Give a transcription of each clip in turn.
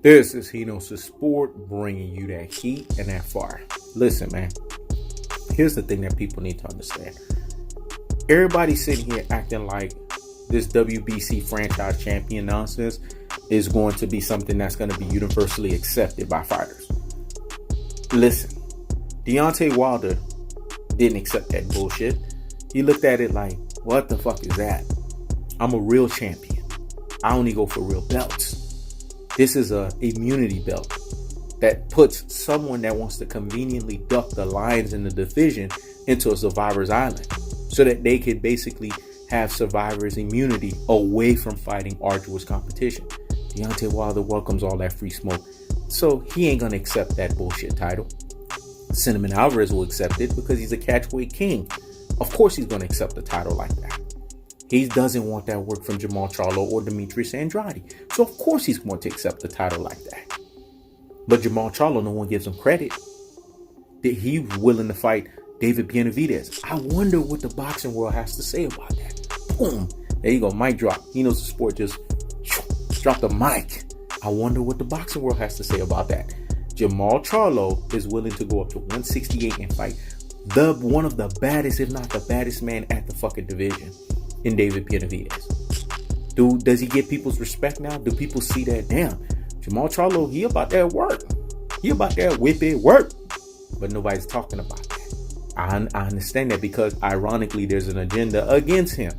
This is Hinos Sport bringing you that heat and that fire. Listen, man. Here's the thing that people need to understand. Everybody's sitting here acting like this WBC Franchise Champion nonsense is going to be something that's going to be universally accepted by fighters. Listen, Deontay Wilder didn't accept that bullshit. He looked at it like, what the fuck is that? I'm a real champion. I only go for real belts. This is a immunity belt that puts someone that wants to conveniently duck the lions in the division into a survivor's island so that they could basically have survivor's immunity away from fighting arduous competition. Deontay Wilder welcomes all that free smoke, so he ain't gonna accept that bullshit title. Cinnamon Alvarez will accept it because he's a catchweight king. Of course he's gonna accept a title like that. He doesn't want that work from Jamal Charlo or Demetrius Andrade. So of course he's going to accept a title like that. But Jamal Charlo, no one gives him credit. That he's willing to fight David Benavidez. I wonder what the boxing world has to say about that. Boom. There you go. Mic drop. He knows the sport just dropped the mic. I wonder what the boxing world has to say about that. Jamal Charlo is willing to go up to 168 and fight one of the baddest, if not the baddest man at the fucking division. In David Benavidez. Does he get people's respect now? Do people see that? Damn, Jamal Charlo, he about that work. He about that whip it work. But nobody's talking about that. I understand that because ironically there's an agenda against him.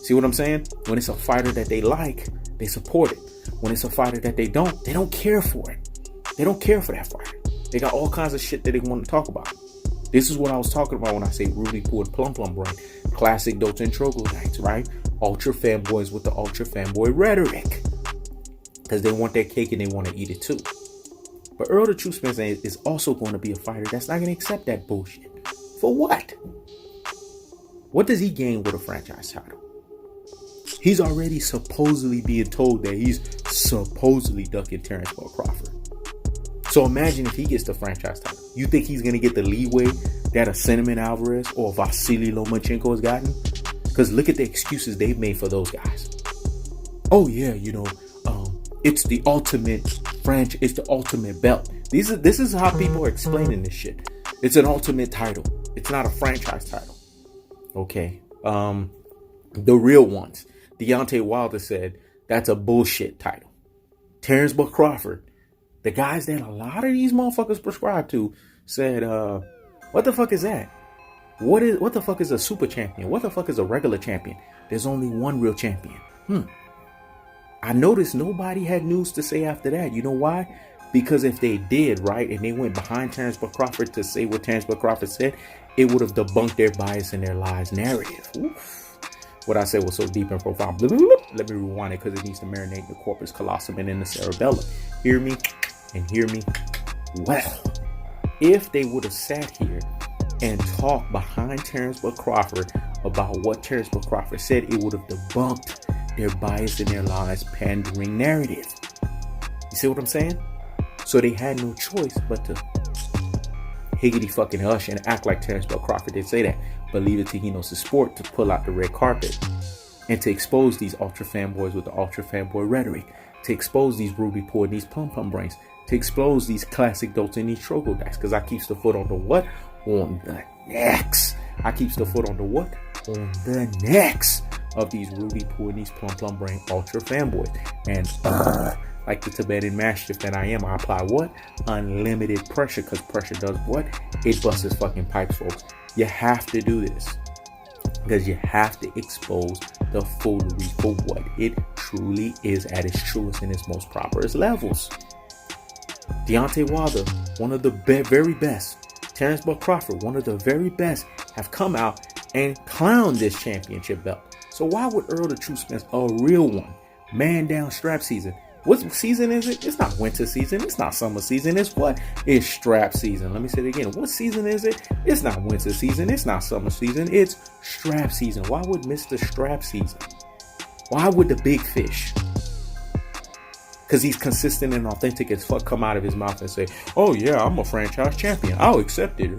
See what I'm saying? When it's a fighter that they like, they support it. When it's a fighter that they don't care for it. They don't care for that fighter. They got all kinds of shit that they want to talk about. This is what I was talking about when I say Rudy Poo and Plum Brain. Classic Doten troglodytes, right? Ultra fanboys with the ultra fanboy rhetoric. Because they want their cake and they want to eat it too. But Errol the True Spence is also going to be a fighter that's not going to accept that bullshit. For what? What does he gain with a franchise title? He's already supposedly being told that he's supposedly ducking Terence Crawford. So imagine if he gets the franchise title. You think he's going to get the leeway that a Cinnamon Alvarez or Vasily Lomachenko has gotten? Because look at the excuses they've made for those guys. Oh yeah, it's the ultimate it's the ultimate belt. This is how people are explaining this shit. It's an ultimate title. It's not a franchise title. Okay. The real ones. Deontay Wilder said that's a bullshit title. Terence Crawford, the guys that a lot of these motherfuckers prescribe to, said, what the fuck is that? What the fuck is a super champion? What the fuck is a regular champion? There's only one real champion. I noticed nobody had news to say after that. You know why? Because if they did, right, and they went behind Terence Crawford to say what Terence Crawford said, it would have debunked their bias and their lies narrative. Oof. What I said was so deep and profound. Let me rewind it because it needs to marinate in the corpus callosum and in the cerebellum. Hear me and hear me well. If they would have sat here and talked behind Terence Crawford about what Terence Crawford said, it would have debunked their bias and their lies pandering narrative. You see what I'm saying? So they had no choice but to higgity fucking hush and act like Terence Crawford did say that. But leave it to Hinos Sport to pull out the red carpet and to expose these ultra fanboys with the ultra fanboy rhetoric, to expose these Ruby Poo and these Pum Brains, to expose these classic dolts and these troglodytes. Because I keeps the foot on the what? On the necks. I keeps the foot on the what? On the necks of these Ruby Poo and these Plum Brain ultra fanboys. And like the Tibetan Mastiff that I am, I apply what? Unlimited pressure. Because pressure does what? It busts his fucking pipes, folks. You have to do this. Because you have to expose the foolery for what it truly is at its truest and its most properest levels. Deontay Wilder, one of the very best. Terence Crawford, one of the very best, have come out and clowned this championship belt. So why would Errol the True Spence, a real one, man down strap season? What season is it? It's not winter season. It's not summer season. It's what? It's strap season. Let me say it again. What season is it? It's not winter season. It's not summer season. It's strap season. Why would Mr. Strap season? Why would the big fish? Because he's consistent and authentic as fuck come out of his mouth and say, oh yeah, I'm a franchise champion. I'll accept it.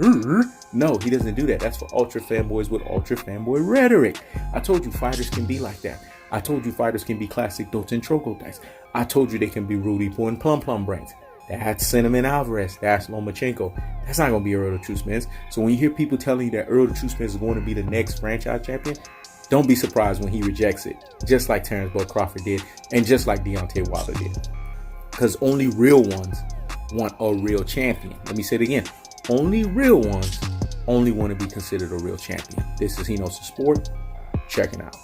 No, he doesn't do that. That's for ultra fanboys with ultra fanboy rhetoric. I told you fighters can be like that. I told you fighters can be classic Doten Trocotypes. I told you they can be Rudy Poo and Plum Brains. That's Cinnamon Alvarez. That's Lomachenko. That's not going to be Errol the True Spence. So when you hear people telling you that Errol the True Spence is going to be the next franchise champion, don't be surprised when he rejects it. Just like Terence Crawford did, and just like Deontay Wilder did. Because only real ones want a real champion. Let me say it again. Only real ones only want to be considered a real champion. This is He Knows the Sport. Checking out.